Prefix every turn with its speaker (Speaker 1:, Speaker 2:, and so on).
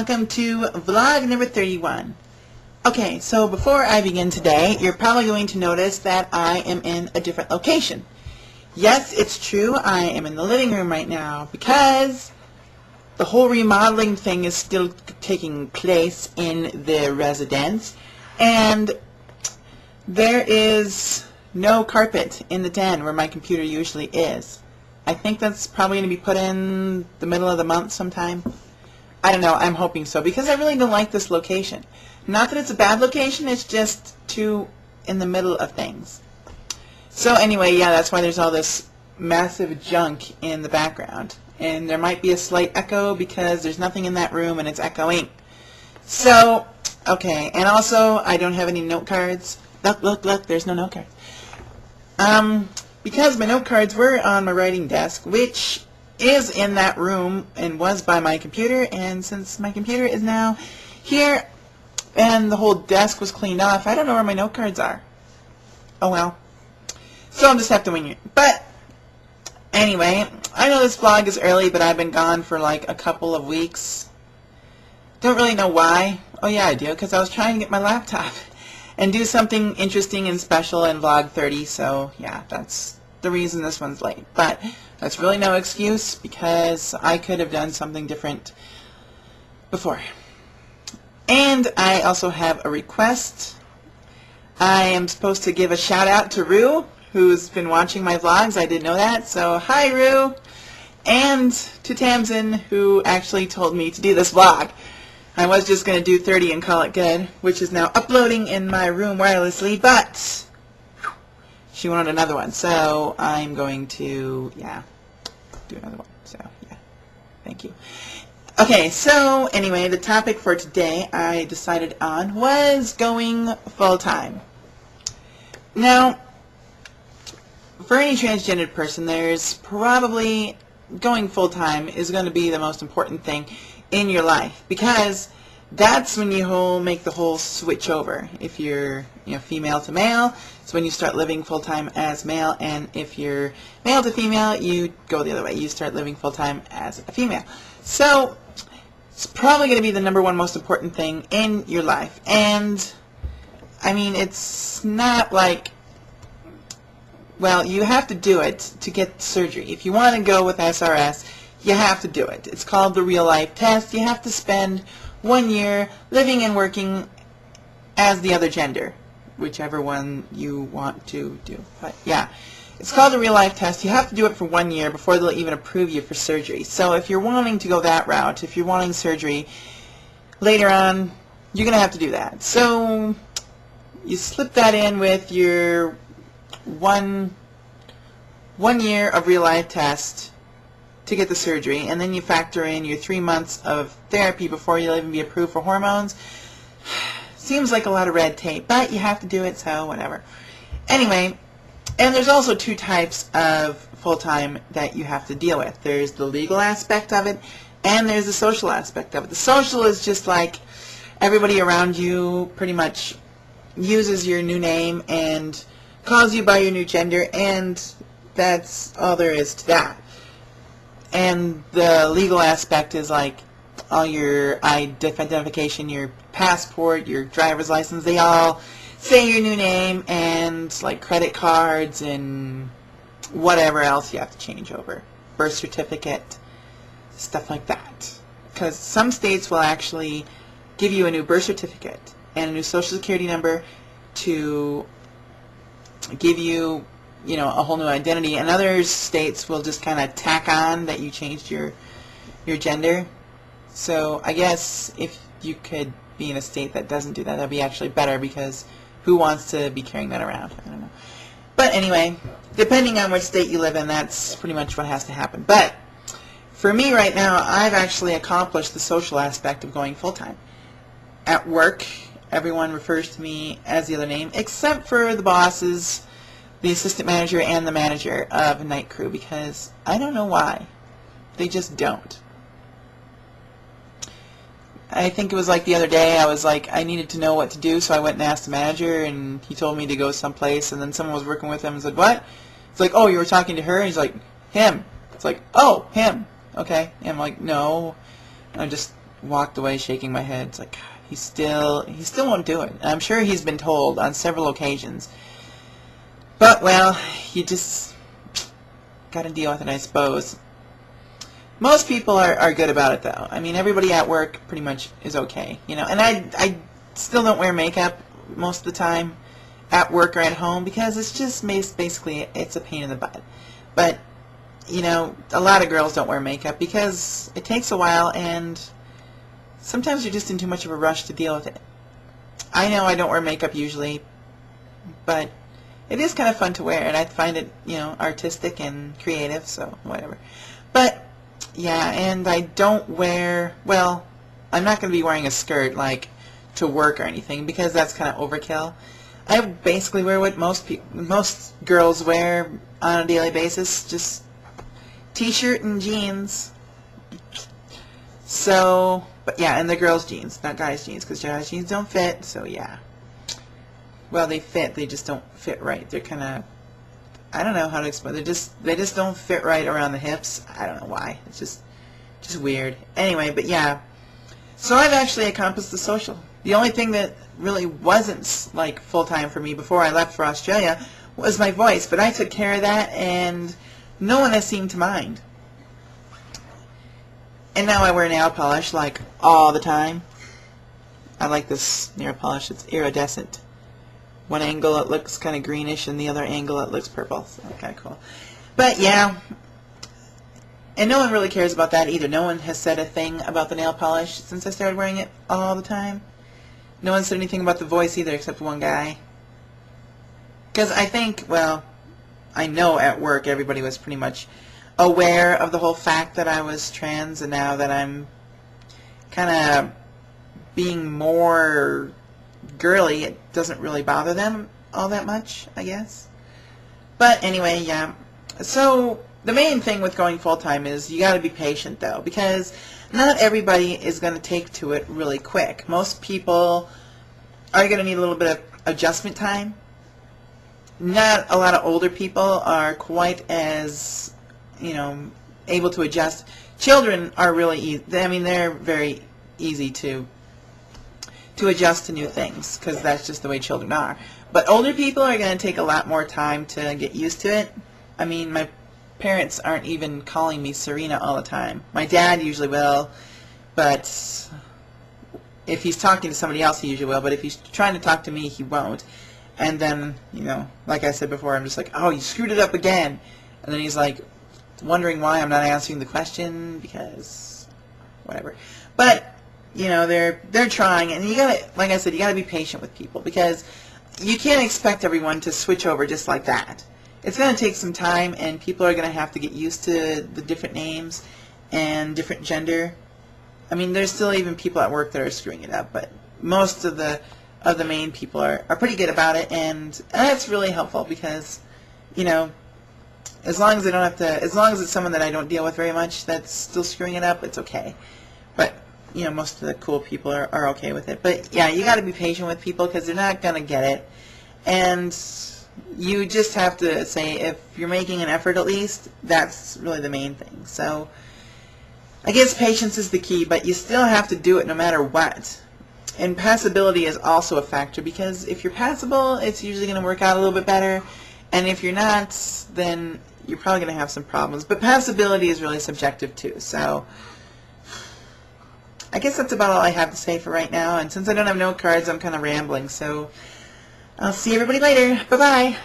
Speaker 1: welcome to vlog number 31. Okay, so before I begin today, you're probably going to notice that I am in a different location. Yes, it's true, I am in the living room right now because the whole remodeling thing is still taking place in the residence, and there is no carpet in the den where my computer usually is. I think that's probably going to be put in the middle of the month sometime. I don't know, I'm hoping so, because I really don't like this location. Not that it's a bad location, it's just too in the middle of things. So anyway, yeah, that's why there's all this massive junk in the background. And there might be a slight echo because there's nothing in that room and it's echoing. So, okay, and also I don't have any note cards. Look, there's no note cards. Because my note cards were on my writing desk, which is in that room and was by my computer, and since my computer is now here and the whole desk was cleaned off, I don't know where my note cards are. Oh well. So I'll just have to wing it. But anyway, I know this vlog is early, but I've been gone for like a couple of weeks. Don't really know why. Oh yeah, I do, because I was trying to get my laptop and do something interesting and special in vlog 30, so yeah, that's the reason this one's late. But that's really no excuse, because I could have done something different before. And I also have a request. I am supposed to give a shout out to Rue, who's been watching my vlogs. I didn't know that, so hi Rue. And to Tamsin, who actually told me to do this vlog. I was just going to do 30 and call it good, which is now uploading in my room wirelessly, but she wanted another one, so I'm going to, yeah, do another one. So, yeah, thank you. Okay, so anyway, the topic for today I decided on was going full-time. Now, for any transgendered person, there's probably going full-time is going to be the most important thing in your life, because that's when you make the whole switch over. If you're female to male, it's when you start living full-time as male, and if you're male to female, you go the other way. You start living full-time as a female. So it's probably going to be the number one most important thing in your life. And I mean, it's not like, well, you have to do it to get surgery. If you want to go with SRS, you have to do it. It's called the real life test. You have to spend 1 year living and working as the other gender, whichever one you want to do. But yeah, it's called the real life test. You have to do it for 1 year before they'll even approve you for surgery. So if you're wanting to go that route, if you're wanting surgery later on, you're going to have to do that. So you slip that in with your one year of real life test to get the surgery, and then you factor in your 3 months of therapy before you'll even be approved for hormones. Seems like a lot of red tape, but you have to do it, so whatever. Anyway, and there's also two types of full-time that you have to deal with. There's the legal aspect of it, and there's the social aspect of it. The social is just like everybody around you pretty much uses your new name and calls you by your new gender, and that's all there is to that. And the legal aspect is like all your identification, your passport, your driver's license, they all say your new name, and like credit cards and whatever else you have to change over. Birth certificate, stuff like that. Because some states will actually give you a new birth certificate and a new social security number to give you a whole new identity, and other states will just kind of tack on that you changed your gender. So I guess if you could be in a state that doesn't do that, that'd be actually better, because who wants to be carrying that around? I don't know. But anyway, depending on which state you live in, that's pretty much what has to happen. But for me right now, I've actually accomplished the social aspect of going full-time. At work, everyone refers to me as the other name, except for the bosses, the assistant manager, and the manager of a night crew, because I don't know why. They just don't. I think it was like the other day, I was like, I needed to know what to do, so I went and asked the manager, and he told me to go someplace, and then someone was working with him and said, what? It's like, oh, you were talking to her? And he's like, him. It's like, oh, him. Okay. And I'm like, no. I'm just walked away shaking my head. It's like, he still won't do it. And I'm sure he's been told on several occasions. But, well, you just got to deal with it, I suppose. Most people are good about it, though. I mean, everybody at work pretty much is okay, you know. And I still don't wear makeup most of the time at work or at home because it's just basically it's a pain in the butt. But, you know, a lot of girls don't wear makeup because it takes a while and sometimes you're just in too much of a rush to deal with it. I know I don't wear makeup usually, but it is kind of fun to wear, and I find it, you know, artistic and creative, so whatever. But yeah, and I don't wear, well, I'm not going to be wearing a skirt, like, to work or anything, because that's kind of overkill. I basically wear what most girls wear on a daily basis, just t-shirt and jeans. So, but yeah, and the girls' jeans, not guys' jeans, because guys' jeans don't fit, so yeah. Well, they fit, they just don't fit right. They're kind of, I don't know how to explain. They just don't fit right around the hips. I don't know why. It's just weird. Anyway, but yeah. So I've actually accomplished the social. The only thing that really wasn't like full-time for me before I left for Australia was my voice, but I took care of that and no one has seemed to mind. And now I wear nail polish like all the time. I like this nail polish. It's iridescent. One angle it looks kind of greenish and the other angle it looks purple. So kind of cool. But yeah, and no one really cares about that either. No one has said a thing about the nail polish since I started wearing it all the time. No one said anything about the voice either except one guy. Because I think, well, I know at work everybody was pretty much aware of the whole fact that I was trans, and now that I'm kind of being more girly, it doesn't really bother them all that much, I guess. But anyway, yeah. So the main thing with going full-time is you got to be patient, though, because not everybody is going to take to it really quick. Most people are going to need a little bit of adjustment time. Not a lot of older people are quite as, you know, able to adjust. Children are really easy. I mean, they're very easy to adjust to new things because that's just the way children are. But older people are going to take a lot more time to get used to it. I mean, my parents aren't even calling me Serena all the time. My dad usually will, but if he's talking to somebody else, he usually will. But if he's trying to talk to me, he won't. And then, you know, like I said before, I'm just like, oh, you screwed it up again. And then he's like wondering why I'm not answering the question because whatever. But you know, they're trying, and you gotta, like I said, you gotta be patient with people because you can't expect everyone to switch over just like that. It's gonna take some time, and people are gonna have to get used to the different names and different gender. I mean, there's still even people at work that are screwing it up, but most of the main people are pretty good about it, and that's really helpful because, you know, as long as they don't have to, as long as it's someone that I don't deal with very much that's still screwing it up, it's okay. But you know, most of the cool people are okay with it. But yeah, you got to be patient with people because they're not going to get it. And you just have to say, if you're making an effort at least, that's really the main thing. So I guess patience is the key, but you still have to do it no matter what. And passability is also a factor because if you're passable, it's usually going to work out a little bit better. And if you're not, then you're probably going to have some problems. But passability is really subjective too. So I guess that's about all I have to say for right now, and since I don't have note cards, I'm kind of rambling, so I'll see everybody later. Bye-bye.